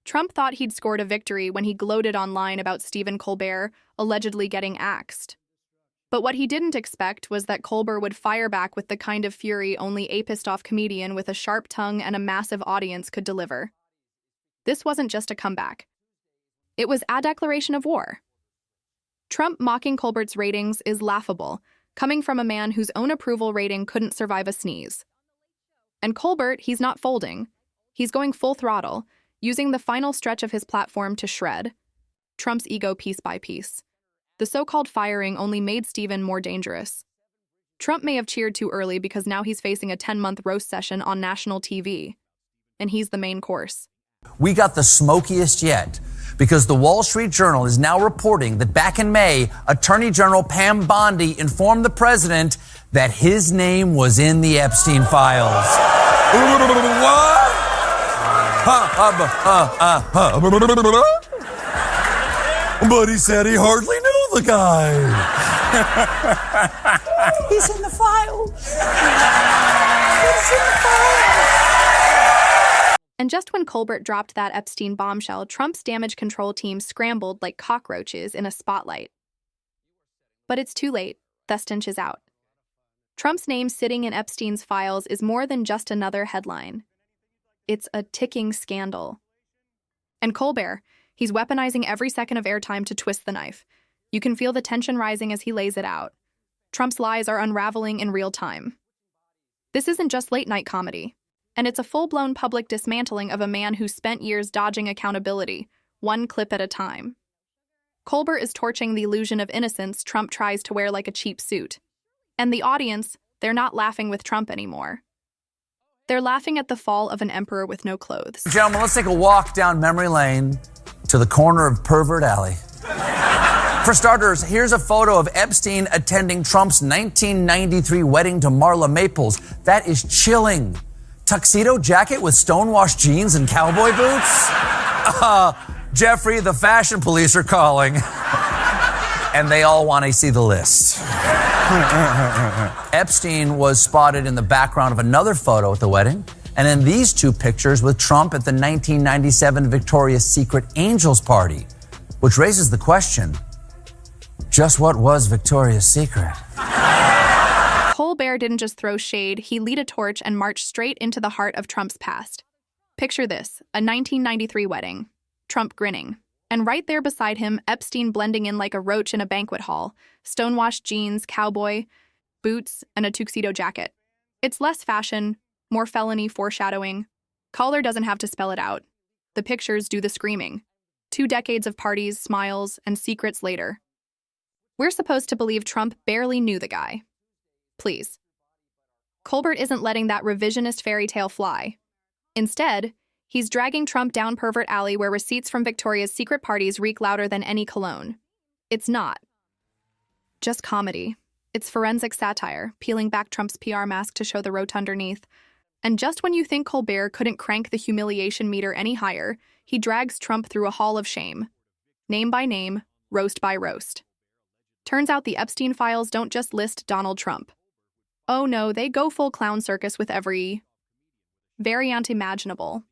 Trump thought he'd scored a victory when he gloated online about Stephen Colbert allegedly getting axed. But what he didn't expect was that Colbert would fire back with the kind of fury only a pissed-off comedian with a sharp tongue and a massive audience could deliver. This wasn't just a comeback. It was a declaration of war. Trump mocking Colbert's ratings is laughable, coming from a man whose own approval rating couldn't survive a sneeze. And Colbert, he's not folding. He's going full throttle, using the final stretch of his platform to shred Trump's ego piece by piece. The so-called firing only made Stephen more dangerous. Trump may have cheered too early because now he's facing a 10-month roast session on national TV. And he's the main course. We got the smokiest yet, because the Wall Street Journal is now reporting that back in May, Attorney General Pam Bondi informed the president that his name was in the Epstein files. What? But he said he hardly knew the guy. He's in the files. He's in the files. And just when Colbert dropped that Epstein bombshell, Trump's damage control team scrambled like cockroaches in a spotlight. But it's too late. The stench is out. Trump's name sitting in Epstein's files is more than just another headline. It's a ticking scandal. And Colbert, he's weaponizing every second of airtime to twist the knife. You can feel the tension rising as he lays it out. Trump's lies are unraveling in real time. This isn't just late-night comedy, and it's a full-blown public dismantling of a man who spent years dodging accountability, one clip at a time. Colbert is torching the illusion of innocence Trump tries to wear like a cheap suit. And the audience, they're not laughing with Trump anymore. They're laughing at the fall of an emperor with no clothes. Gentlemen, let's take a walk down memory lane to the corner of Pervert Alley. For starters, here's a photo of Epstein attending Trump's 1993 wedding to Marla Maples. That is chilling. Tuxedo jacket with stonewashed jeans and cowboy boots? Jeffrey, the fashion police are calling. And they all want to see the list. Epstein was spotted in the background of another photo at the wedding, and in these two pictures with Trump at the 1997 Victoria's Secret Angels party, which raises the question, just what was Victoria's Secret? Colbert didn't just throw shade, he lit a torch and marched straight into the heart of Trump's past. Picture this, a 1993 wedding, Trump grinning. And right there beside him, Epstein blending in like a roach in a banquet hall, stonewashed jeans, cowboy, boots, and a tuxedo jacket. It's less fashion, more felony foreshadowing. Colbert doesn't have to spell it out. The pictures do the screaming. 2 decades of parties, smiles, and secrets later. We're supposed to believe Trump barely knew the guy. Please. Colbert isn't letting that revisionist fairy tale fly. Instead, he's dragging Trump down Pervert Alley where receipts from Victoria's Secret parties reek louder than any cologne. It's not just comedy. It's forensic satire, peeling back Trump's PR mask to show the rote underneath. And just when you think Colbert couldn't crank the humiliation meter any higher, he drags Trump through a hall of shame. Name by name, roast by roast. Turns out the Epstein files don't just list Donald Trump. Oh no, they go full clown circus with every variant imaginable.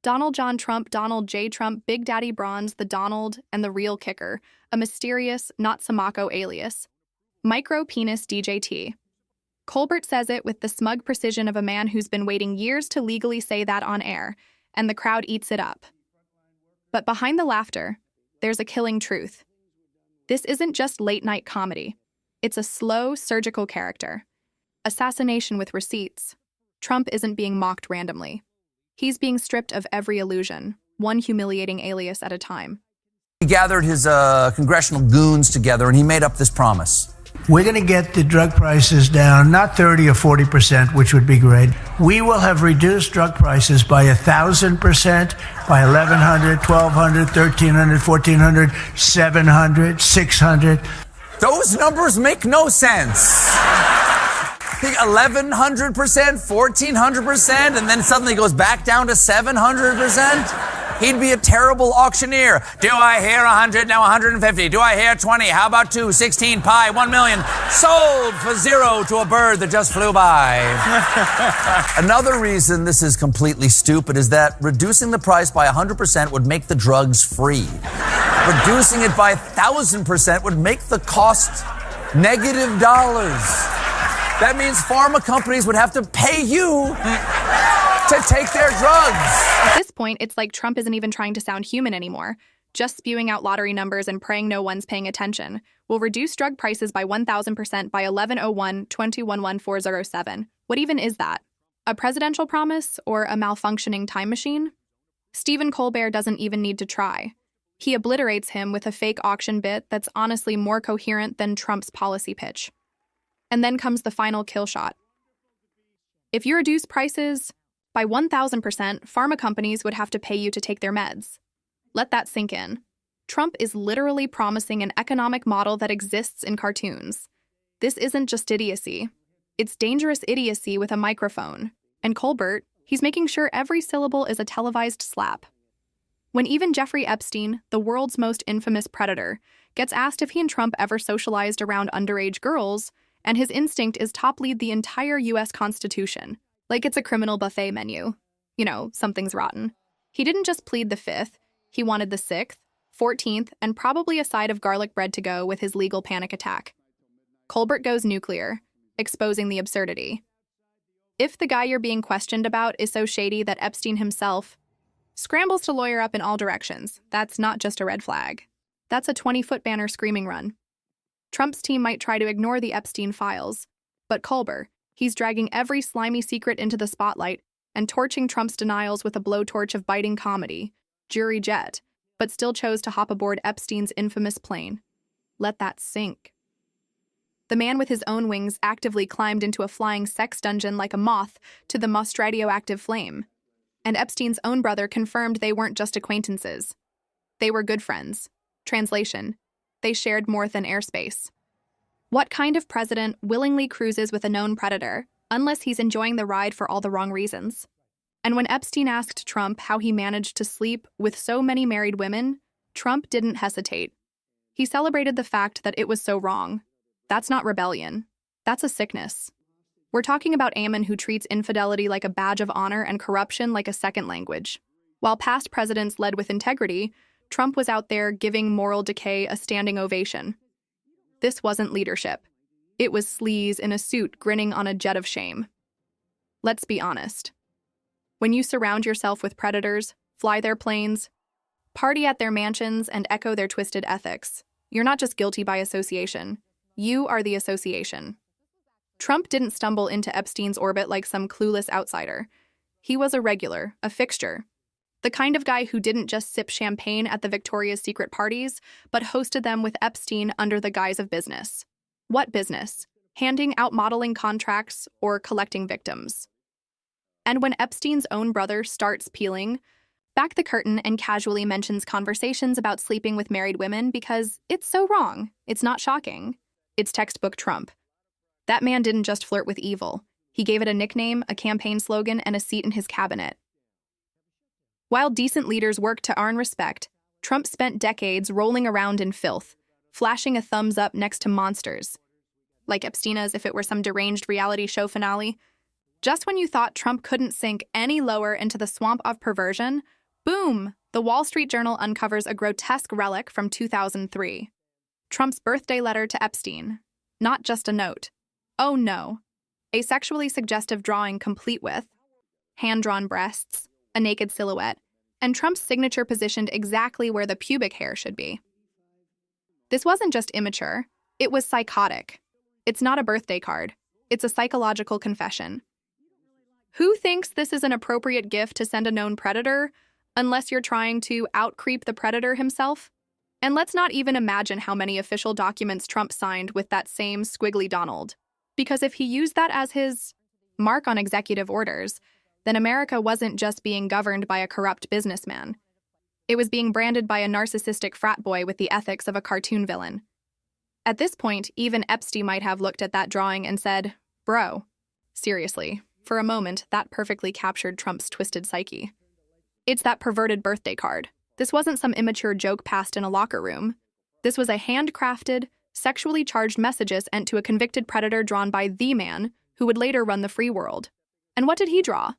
Donald John Trump, Donald J. Trump, Big Daddy Bronze, the Donald, and the real kicker, a mysterious, not Samako alias. Micro Penis DJT. Colbert says it with the smug precision of a man who's been waiting years to legally say that on air, and the crowd eats it up. But behind the laughter, there's a killing truth. This isn't just late-night comedy. It's a slow, surgical character. Assassination with receipts. Trump isn't being mocked randomly. He's being stripped of every illusion, one humiliating alias at a time. He gathered his congressional goons together and he made up this promise. We're going to get the drug prices down, not 30 or 40%, which would be great. We will have reduced drug prices by 1,000%, by 1,100, 1,200, 1,300, 1,400, 700, 600. Those numbers make no sense. I think 1,100%, 1,400%, and then suddenly goes back down to 700%. He'd be a terrible auctioneer. Do I hear 100? Now 150. Do I hear 20? How about 2? 16 pi, 1 million. Sold for 0 to a bird that just flew by. Another reason this is completely stupid is that reducing the price by 100% would make the drugs free. Reducing it by 1,000% would make the cost negative dollars. That means pharma companies would have to pay you to take their drugs. At this point, it's like Trump isn't even trying to sound human anymore. Just spewing out lottery numbers and praying no one's paying attention will reduce drug prices by 1,000% by 11/01/211407. What even is that? A presidential promise or a malfunctioning time machine? Stephen Colbert doesn't even need to try. He obliterates him with a fake auction bit that's honestly more coherent than Trump's policy pitch. And then comes the final kill shot. If you reduce prices by 1,000%, pharma companies would have to pay you to take their meds. Let that sink in. Trump is literally promising an economic model that exists in cartoons. This isn't just idiocy. It's dangerous idiocy with a microphone. And Colbert, he's making sure every syllable is a televised slap. When even Jeffrey Epstein, the world's most infamous predator, gets asked if he and Trump ever socialized around underage girls, and his instinct is top lead the entire U.S. Constitution, like it's a criminal buffet menu. You know, something's rotten. He didn't just plead the 5th, he wanted the 6th, 14th, and probably a side of garlic bread to go with his legal panic attack. Colbert goes nuclear, exposing the absurdity. If the guy you're being questioned about is so shady that Epstein himself scrambles to lawyer up in all directions, that's not just a red flag. That's a 20-foot banner screaming run. Trump's team might try to ignore the Epstein files, but Colbert, he's dragging every slimy secret into the spotlight and torching Trump's denials with a blowtorch of biting comedy, jury jet, but still chose to hop aboard Epstein's infamous plane. Let that sink. The man with his own wings actively climbed into a flying sex dungeon like a moth to the most radioactive flame. And Epstein's own brother confirmed they weren't just acquaintances. They were good friends. Translation: they shared more than airspace. What kind of president willingly cruises with a known predator, unless he's enjoying the ride for all the wrong reasons? And when Epstein asked Trump how he managed to sleep with so many married women, Trump didn't hesitate. He celebrated the fact that it was so wrong. That's not rebellion. That's a sickness. We're talking about a man who treats infidelity like a badge of honor and corruption like a second language. While past presidents led with integrity, Trump was out there giving moral decay a standing ovation. This wasn't leadership. It was sleaze in a suit grinning on a jet of shame. Let's be honest. When you surround yourself with predators, fly their planes, party at their mansions, and echo their twisted ethics, you're not just guilty by association. You are the association. Trump didn't stumble into Epstein's orbit like some clueless outsider. He was a regular, a fixture. The kind of guy who didn't just sip champagne at the Victoria's Secret parties, but hosted them with Epstein under the guise of business. What business? Handing out modeling contracts or collecting victims. And when Epstein's own brother starts peeling back the curtain and casually mentions conversations about sleeping with married women because it's so wrong, it's not shocking. It's textbook Trump. That man didn't just flirt with evil. He gave it a nickname, a campaign slogan, and a seat in his cabinet. While decent leaders work to earn respect, Trump spent decades rolling around in filth, flashing a thumbs up next to monsters, like Epstein as if it were some deranged reality show finale. Just when you thought Trump couldn't sink any lower into the swamp of perversion, boom, the Wall Street Journal uncovers a grotesque relic from 2003. Trump's birthday letter to Epstein. Not just a note. Oh no. A sexually suggestive drawing complete with hand-drawn breasts, a naked silhouette, and Trump's signature positioned exactly where the pubic hair should be. This wasn't just immature, it was psychotic. It's not a birthday card. It's a psychological confession. Who thinks this is an appropriate gift to send a known predator, unless you're trying to out-creep the predator himself? And let's not even imagine how many official documents Trump signed with that same squiggly Donald. Because if he used that as his mark on executive orders, then America wasn't just being governed by a corrupt businessman. It was being branded by a narcissistic frat boy with the ethics of a cartoon villain. At this point, even Epstein might have looked at that drawing and said, "Bro." Seriously, for a moment, that perfectly captured Trump's twisted psyche. It's that perverted birthday card. This wasn't some immature joke passed in a locker room. This was a handcrafted, sexually charged message sent to a convicted predator drawn by the man who would later run the free world. And what did he draw?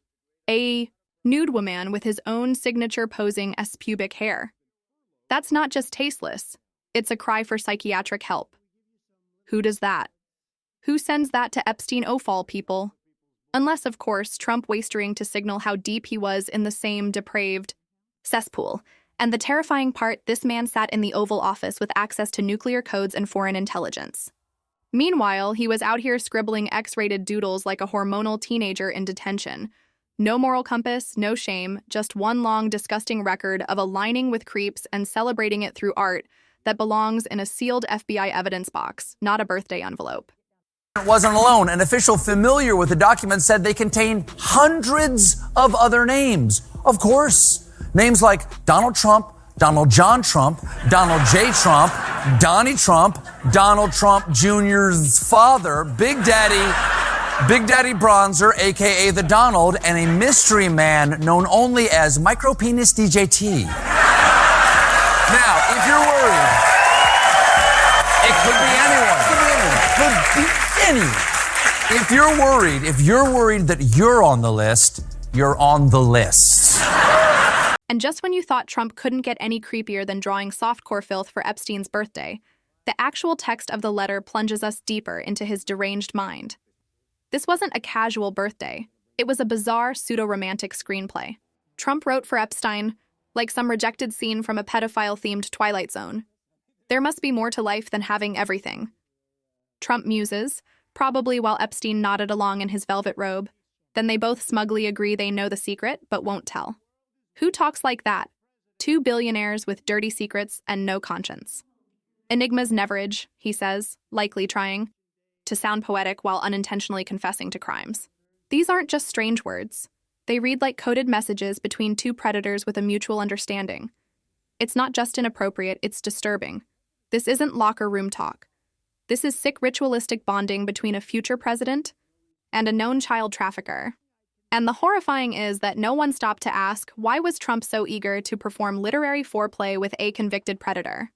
A nude woman with his own signature posing as pubic hair. That's not just tasteless. It's a cry for psychiatric help. Who does that? Who sends that to Epstein of all people? Unless, of course, Trump wastering to signal how deep he was in the same depraved cesspool. And the terrifying part, this man sat in the Oval Office with access to nuclear codes and foreign intelligence. Meanwhile, he was out here scribbling X-rated doodles like a hormonal teenager in detention. No moral compass, no shame, just one long, disgusting record of aligning with creeps and celebrating it through art that belongs in a sealed FBI evidence box, not a birthday envelope. Wasn't alone. An official familiar with the documents said they contain hundreds of other names. Of course. Names like Donald Trump, Donald John Trump, Donald J. Trump, Donnie Trump, Donald Trump Jr.'s father, Big Daddy Bronzer, a.k.a. the Donald, and a mystery man known only as Micropenis DJT. Now, if you're worried, it could be anyone. If you're worried that you're on the list, you're on the list. And just when you thought Trump couldn't get any creepier than drawing softcore filth for Epstein's birthday, the actual text of the letter plunges us deeper into his deranged mind. This wasn't a casual birthday. It was a bizarre, pseudo-romantic screenplay. Trump wrote for Epstein like some rejected scene from a pedophile-themed Twilight Zone. There must be more to life than having everything. Trump muses, probably while Epstein nodded along in his velvet robe. Then they both smugly agree they know the secret, but won't tell. Who talks like that? Two billionaires with dirty secrets and no conscience. Enigmas neverage, he says, likely trying to sound poetic while unintentionally confessing to crimes. These aren't just strange words. They read like coded messages between two predators with a mutual understanding. It's not just inappropriate, it's disturbing. This isn't locker room talk. This is sick ritualistic bonding between a future president and a known child trafficker. And the horrifying is that no one stopped to ask, why was Trump so eager to perform literary foreplay with a convicted predator?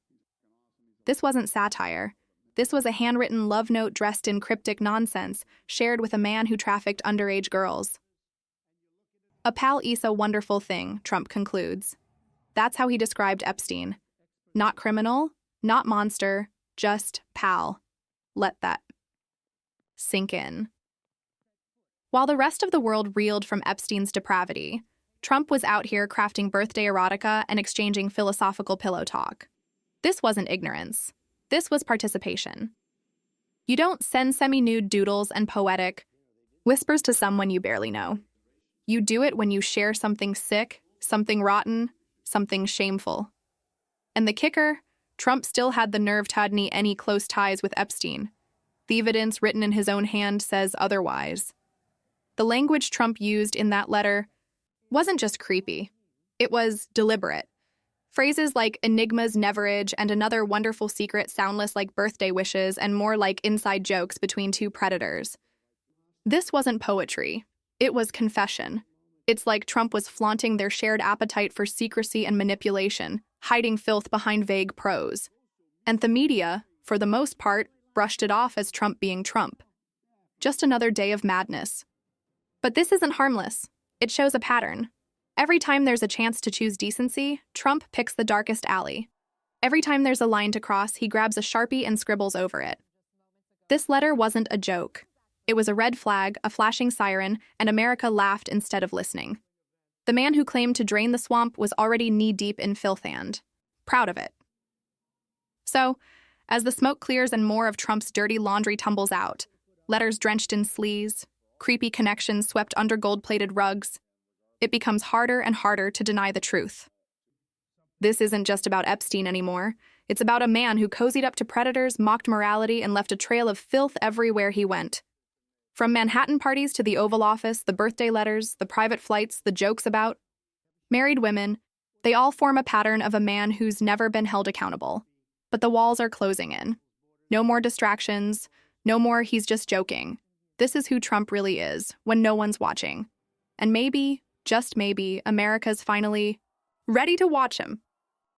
This wasn't satire. This was a handwritten love note dressed in cryptic nonsense, shared with a man who trafficked underage girls. A pal is a wonderful thing, Trump concludes. That's how he described Epstein. Not criminal, not monster, just pal. Let that sink in. While the rest of the world reeled from Epstein's depravity, Trump was out here crafting birthday erotica and exchanging philosophical pillow talk. This wasn't ignorance. This was participation. You don't send semi-nude doodles and poetic whispers to someone you barely know. You do it when you share something sick, something rotten, something shameful. And the kicker, Trump still had the nerve to have any close ties with Epstein. The evidence written in his own hand says otherwise. The language Trump used in that letter wasn't just creepy. It was deliberate. Phrases like enigmas neverage and another wonderful secret sound less like birthday wishes and more like inside jokes between two predators. This wasn't poetry. It was confession. It's like Trump was flaunting their shared appetite for secrecy and manipulation, hiding filth behind vague prose. And the media, for the most part, brushed it off as Trump being Trump. Just another day of madness. But this isn't harmless. It shows a pattern. Every time there's a chance to choose decency, Trump picks the darkest alley. Every time there's a line to cross, he grabs a Sharpie and scribbles over it. This letter wasn't a joke. It was a red flag, a flashing siren, and America laughed instead of listening. The man who claimed to drain the swamp was already knee-deep in filth and proud of it. So, as the smoke clears and more of Trump's dirty laundry tumbles out, letters drenched in sleaze, creepy connections swept under gold-plated rugs, it becomes harder and harder to deny the truth. This isn't just about Epstein anymore. It's about a man who cozied up to predators, mocked morality, and left a trail of filth everywhere he went. From Manhattan parties to the Oval Office, the birthday letters, the private flights, the jokes about married women, they all form a pattern of a man who's never been held accountable. But the walls are closing in. No more distractions, no more he's just joking. This is who Trump really is, when no one's watching. And maybe, just maybe, America's finally ready to watch him.